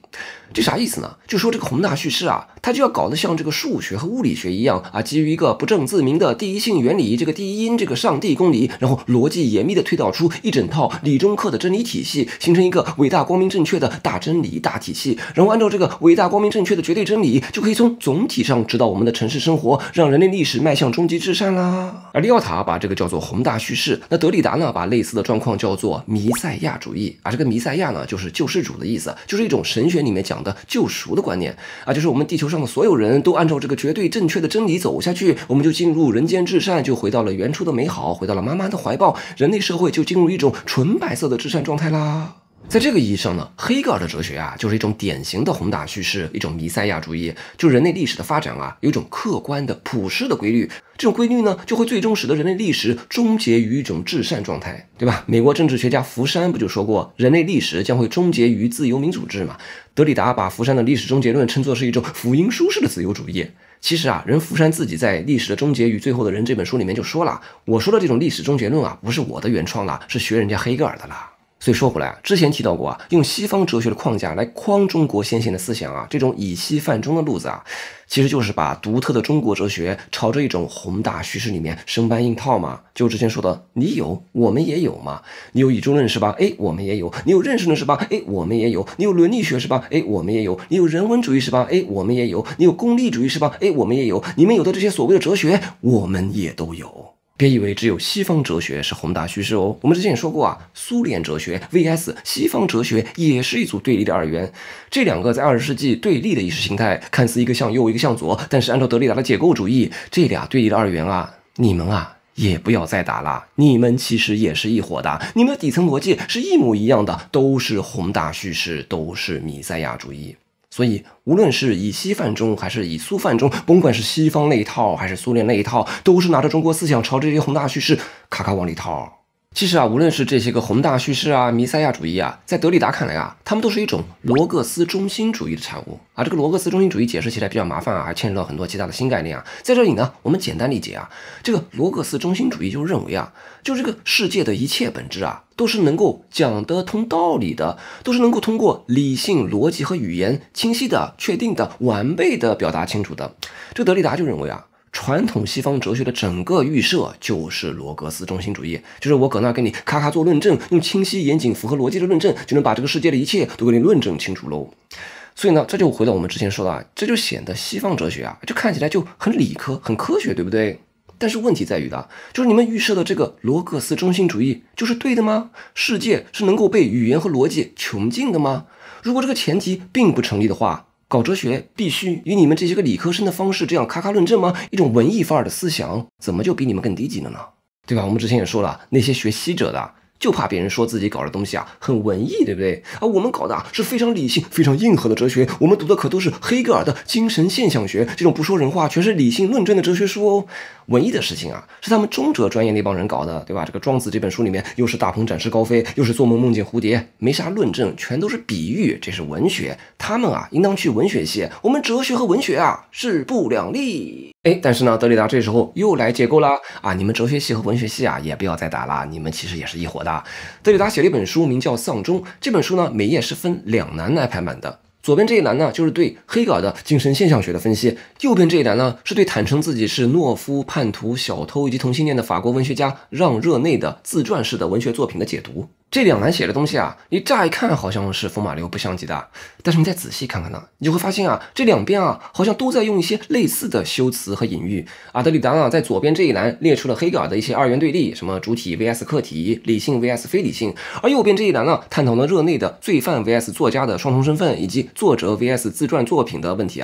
这啥意思呢？就说这个宏大叙事它就要搞得像这个数学和物理学一样基于一个不证自明的第一性原理，这个第一因，这个上帝公理，然后逻辑严密的推导出一整套理中客的真理体系，形成一个伟大光明正确的大真理大体系，然后按照这个伟大光明正确的绝对真理，就可以从总体上指导我们的城市生活，让人类历史迈向终极至善啦。而利奥塔把这个叫做宏大叙事，那德里达呢把类似的状况叫做弥赛亚主义这个弥赛亚呢就是救世主的意思，就是一种神学里面讲的救赎的观念就是我们地球上的所有人都按照这个绝对正确的真理走下去，我们就进入人间至善，就回到了原初的美好，回到了妈妈的怀抱，人类社会就进入一种纯白色的至善状态啦。在这个意义上呢，黑格尔的哲学就是一种典型的宏大叙事，一种弥赛亚主义，就人类历史的发展有一种客观的普世的规律，这种规律呢就会最终使得人类历史终结于一种至善状态，对吧？美国政治学家福山不就说过，人类历史将会终结于自由民主制嘛？德里达把福山的历史终结论称作是一种福音书式的自由主义。其实人福山自己在《历史的终结与最后的人》这本书里面就说了，我说的这种历史终结论不是我的原创啦，是学人家黑格尔的啦。所以说回来之前提到过用西方哲学的框架来框中国先贤的思想这种以西犯中的路子其实就是把独特的中国哲学朝着一种宏大叙事里面生搬硬套嘛。就之前说的，你有我们也有嘛，你有宇宙论是吧？我们也有。你有认识论是吧？我们也有。你有伦理学是吧？我们也有。你有人文主义是吧？我们也有。你有功利主义是吧？我们也有。你们有的这些所谓的哲学，我们也都有。别以为只有西方哲学是宏大叙事哦，我们之前也说过苏联哲学 vs 西方哲学也是一组对立的二元，这两个在20世纪对立的意识形态，看似一个向右一个向左，但是按照德里达的解构主义，这俩对立的二元你们也不要再打了，你们其实也是一伙的，你们的底层逻辑是一模一样的，都是宏大叙事，都是弥赛亚主义。所以无论是以西犯中还是以苏犯中，甭管是西方那一套还是苏联那一套，都是拿着中国思想朝着这些宏大叙事咔咔往里套。其实无论是这些个宏大叙事弥赛亚主义在德里达看来他们都是一种罗格斯中心主义的产物这个罗格斯中心主义解释起来比较麻烦还牵扯到很多其他的新概念在这里呢，我们简单理解这个罗格斯中心主义就认为就这个世界的一切本质都是能够讲得通道理的，都是能够通过理性、逻辑和语言清晰的、确定的、完备的表达清楚的。这个德里达就认为传统西方哲学的整个预设就是罗格斯中心主义，就是我搁那给你咔咔做论证，用清晰、严谨、符合逻辑的论证，就能把这个世界的一切都给你论证清楚喽。所以呢，这就回到我们之前说的这就显得西方哲学就看起来就很理科、很科学，对不对？但是问题在于就是你们预设的这个罗格斯中心主义就是对的吗？世界是能够被语言和逻辑穷尽的吗？如果这个前提并不成立的话，搞哲学必须以你们这些个理科生的方式这样咔咔论证吗？一种文艺范儿的思想怎么就比你们更低级了呢？对吧？我们之前也说了，那些学西哲的就怕别人说自己搞的东西很文艺，对不对？我们搞的是非常理性、非常硬核的哲学，我们读的可都是黑格尔的精神现象学，这种不说人话、全是理性论证的哲学书哦。文艺的事情是他们中哲专业那帮人搞的，对吧？这个《庄子》这本书里面又是大鹏展翅高飞，又是做梦梦见蝴蝶，没啥论证，全都是比喻，这是文学。他们应当去文学系，我们哲学和文学势不两立。但是呢，德里达这时候又来解构了你们哲学系和文学系也不要再打了，你们其实也是一伙的。德里达写了一本书，名叫《丧钟》，这本书呢，每页是分两栏来排版的。左边这一栏呢，就是对黑格尔的精神现象学的分析；右边这一栏呢，是对坦诚自己是懦夫、叛徒、小偷以及同性恋的法国文学家让·热内的自传式的文学作品的解读。这两栏写的东西你乍一看好像是风马牛不相及的，但是你再仔细看看呢，你就会发现这两边好像都在用一些类似的修辞和隐喻。德里达在左边这一栏列出了黑格尔的一些二元对立，什么主体 vs 客体、理性 vs 非理性，而右边这一栏呢，探讨了热内的罪犯 vs 作家的双重身份，以及作者 vs 自传作品的问题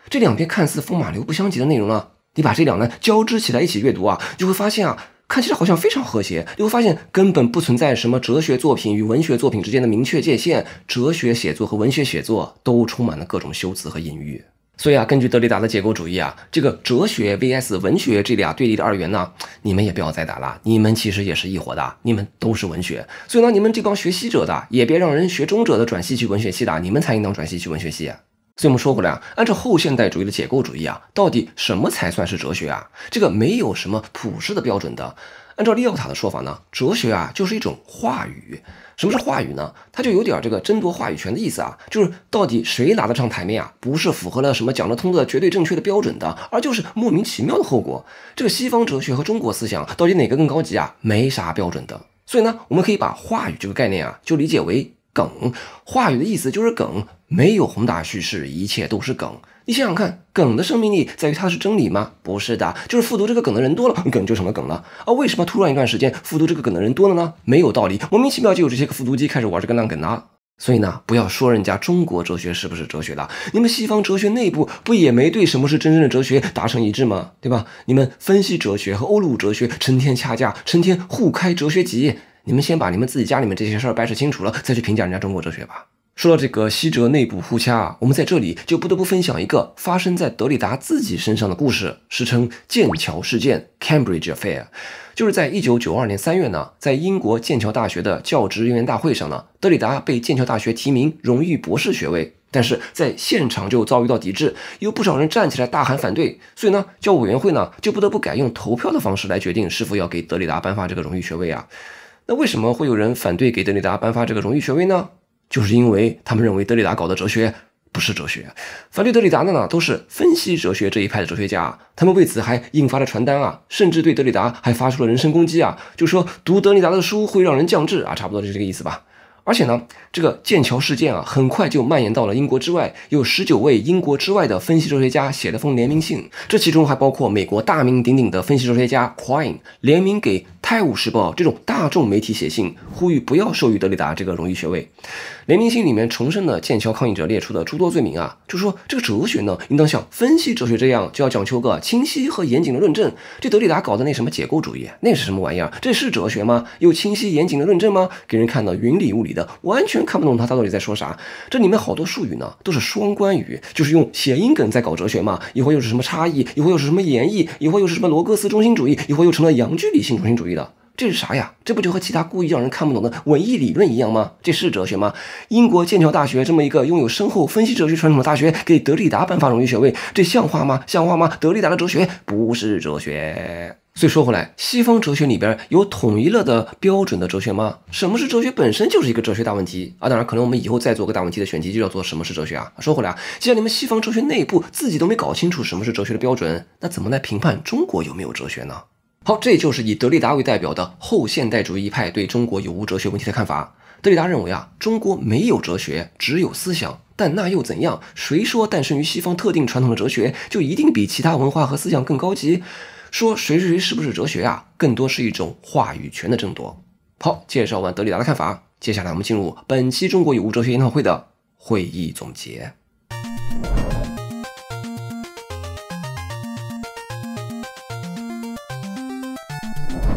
这两边看似风马牛不相及的内容呢，你把这两栏交织起来一起阅读就会发现看起来好像非常和谐，你会发现根本不存在什么哲学作品与文学作品之间的明确界限，哲学写作和文学写作都充满了各种修辞和隐喻。所以啊，根据德里达的结构主义啊，这个哲学 vs 文学这俩对立的二元呢，你们也不要再打了，你们其实也是一伙的，你们都是文学。所以呢，你们这帮学西哲的也别让人学中哲的转系去文学系的，你们才应当转系去文学系啊。所以我们说回来啊，按照后现代主义的解构主义啊，到底什么才算是哲学啊？这个没有什么普世的标准的。按照利奥塔的说法呢，哲学啊就是一种话语。什么是话语呢？它就有点这个争夺话语权的意思啊，就是到底谁拿得上台面啊，不是符合了什么讲得通的绝对正确的标准的，而就是莫名其妙的后果。这个西方哲学和中国思想到底哪个更高级啊？没啥标准的。所以呢，我们可以把话语这个概念啊，就理解为梗。话语的意思就是梗，没有宏大叙事，一切都是梗。你想想看，梗的生命力在于它是真理吗？不是的，就是复读这个梗的人多了，梗就成了梗了。而为什么突然一段时间复读这个梗的人多了呢？没有道理，莫名其妙就有这些个复读机开始玩这个烂梗了。所以呢，不要说人家中国哲学是不是哲学了，你们西方哲学内部不也没对什么是真正的哲学达成一致吗？对吧？你们分析哲学和欧陆哲学成天掐架，成天互开哲学集，你们先把你们自己家里面这些事儿掰扯清楚了，再去评价人家中国哲学吧。说到这个西哲内部互掐啊，我们在这里就不得不分享一个发生在德里达自己身上的故事，史称剑桥事件 （Cambridge Affair）。就是在1992年3月呢，在英国剑桥大学的教职员大会上呢，德里达被剑桥大学提名荣誉博士学位，但是在现场就遭遇到抵制，有不少人站起来大喊反对，所以呢，教务委员会呢就不得不改用投票的方式来决定是否要给德里达颁发这个荣誉学位啊。那为什么会有人反对给德里达颁发这个荣誉学位呢？就是因为他们认为德里达搞的哲学不是哲学，反对德里达的呢都是分析哲学这一派的哲学家，他们为此还印发了传单啊，甚至对德里达还发出了人身攻击啊，就说读德里达的书会让人降智啊，差不多就是这个意思吧。而且呢，这个剑桥事件啊，很快就蔓延到了英国之外，有19位英国之外的分析哲学家写了封联名信，这其中还包括美国大名鼎鼎的分析哲学家 Quine， 联名给《泰晤士报》这种大众媒体写信，呼吁不要授予德里达这个荣誉学位。联名信里面重申了剑桥抗议者列出的诸多罪名啊，就说这个哲学呢，应当像分析哲学这样，就要讲求个清晰和严谨的论证。这德里达搞的那什么解构主义，那是什么玩意儿？这是哲学吗？有清晰严谨的论证吗？给人看到云里雾里的，完全看不懂他到底在说啥。这里面好多术语呢，都是双关语，就是用谐音梗在搞哲学嘛。一会儿又是什么差异，一会儿又是什么演绎，一会儿又是什么罗格斯中心主义，一会儿又成了阳具理性中心主义的。这是啥呀？这不就和其他故意让人看不懂的文艺理论一样吗？这是哲学吗？英国剑桥大学这么一个拥有深厚分析哲学传统的大学，给德里达颁发荣誉学位，这像话吗？像话吗？德里达的哲学不是哲学。所以说回来，西方哲学里边有统一了的标准的哲学吗？什么是哲学本身就是一个哲学大问题啊！当然，可能我们以后再做个大问题的选题，就叫做什么是哲学啊。说回来啊，既然你们西方哲学内部自己都没搞清楚什么是哲学的标准，那怎么来评判中国有没有哲学呢？好，这就是以德里达为代表的后现代主义派对中国有无哲学问题的看法。德里达认为啊，中国没有哲学，只有思想。但那又怎样？谁说诞生于西方特定传统的哲学就一定比其他文化和思想更高级？说谁是不是哲学啊，更多是一种话语权的争夺。好，介绍完德里达的看法，接下来我们进入本期中国有无哲学研讨会的会议总结。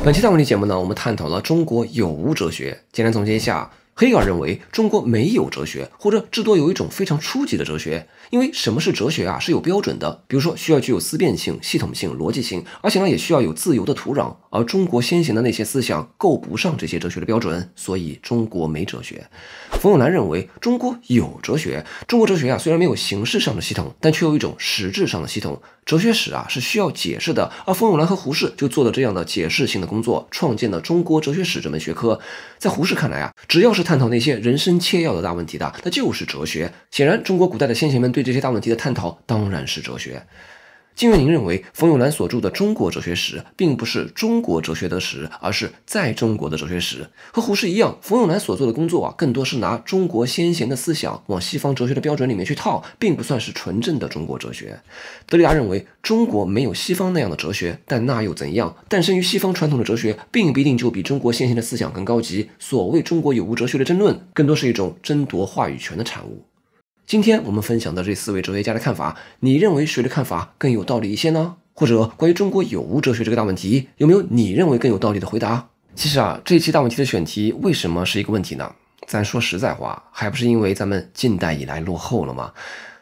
本期大问题节目呢，我们探讨了中国有无哲学。简单总结一下，黑格尔认为中国没有哲学，或者至多有一种非常初级的哲学。因为什么是哲学啊，是有标准的，比如说需要具有思辨性、系统性、逻辑性，而且呢也需要有自由的土壤。而中国先贤的那些思想够不上这些哲学的标准，所以中国没哲学。冯友兰认为中国有哲学，中国哲学啊虽然没有形式上的系统，但却有一种实质上的系统。哲学史啊是需要解释的，而冯友兰和胡适就做了这样的解释性的工作，创建了中国哲学史这门学科。在胡适看来啊，只要是探讨那些人生切要的大问题的，那就是哲学。显然，中国古代的先贤们对这些大问题的探讨当然是哲学。金岳宁认为，冯友兰所著的中国哲学史并不是中国哲学的史，而是在中国的哲学史。和胡适一样，冯友兰所做的工作啊，更多是拿中国先贤的思想往西方哲学的标准里面去套，并不算是纯正的中国哲学。德里达认为，中国没有西方那样的哲学，但那又怎样？诞生于西方传统的哲学，并不一定就比中国先贤的思想更高级。所谓中国有无哲学的争论，更多是一种争夺话语权的产物。今天我们分享的这4位哲学家的看法，你认为谁的看法更有道理一些呢？或者关于中国有无哲学这个大问题，有没有你认为更有道理的回答？其实啊，这一期大问题的选题为什么是一个问题呢？咱说实在话，还不是因为咱们近代以来落后了吗？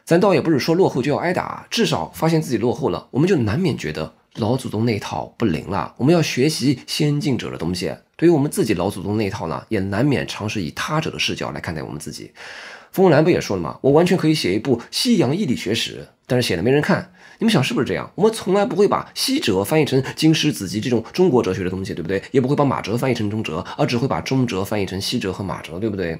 咱倒也不是说落后就要挨打，至少发现自己落后了，我们就难免觉得老祖宗那套不灵了，我们要学习先进者的东西。对于我们自己老祖宗那套呢，也难免尝试以他者的视角来看待我们自己。冯友兰不也说了吗？我完全可以写一部西洋义理学史，但是写了没人看。你们想是不是这样？我们从来不会把西哲翻译成经师子集这种中国哲学的东西，对不对？也不会把马哲翻译成中哲，而只会把中哲翻译成西哲和马哲，对不对？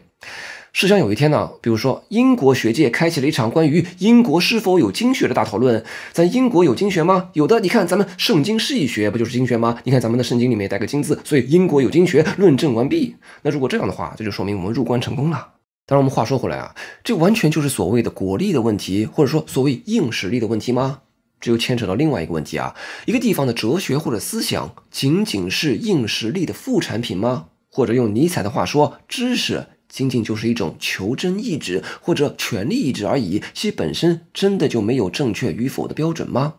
试想有一天呢，比如说英国学界开启了一场关于英国是否有经学的大讨论，咱英国有经学吗？有的，你看咱们圣经释义学不就是经学吗？你看咱们的圣经里面带个经字，所以英国有经学，论证完毕。那如果这样的话，这就说明我们入关成功了。当然我们话说回来啊，这完全就是所谓的国力的问题，或者说所谓硬实力的问题吗？这又牵扯到另外一个问题啊，一个地方的哲学或者思想仅仅是硬实力的副产品吗？或者用尼采的话说，知识仅仅就是一种求真意志或者权力意志而已，其本身真的就没有正确与否的标准吗？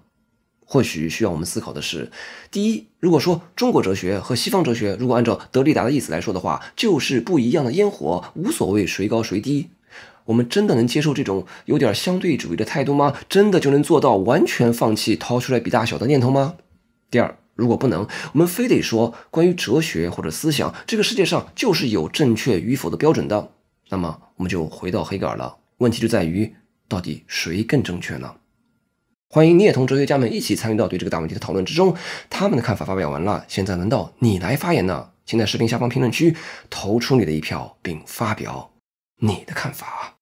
或许需要我们思考的是，第一，如果说中国哲学和西方哲学如果按照德里达的意思来说的话，就是不一样的烟火，无所谓谁高谁低。我们真的能接受这种有点相对主义的态度吗？真的就能做到完全放弃掏出来比大小的念头吗？第二，如果不能，我们非得说关于哲学或者思想，这个世界上就是有正确与否的标准的，那么我们就回到黑格尔了。问题就在于，到底谁更正确呢？欢迎你也同哲学家们一起参与到对这个大问题的讨论之中，他们的看法发表完了，现在轮到你来发言呢。请在视频下方评论区投出你的一票，并发表你的看法。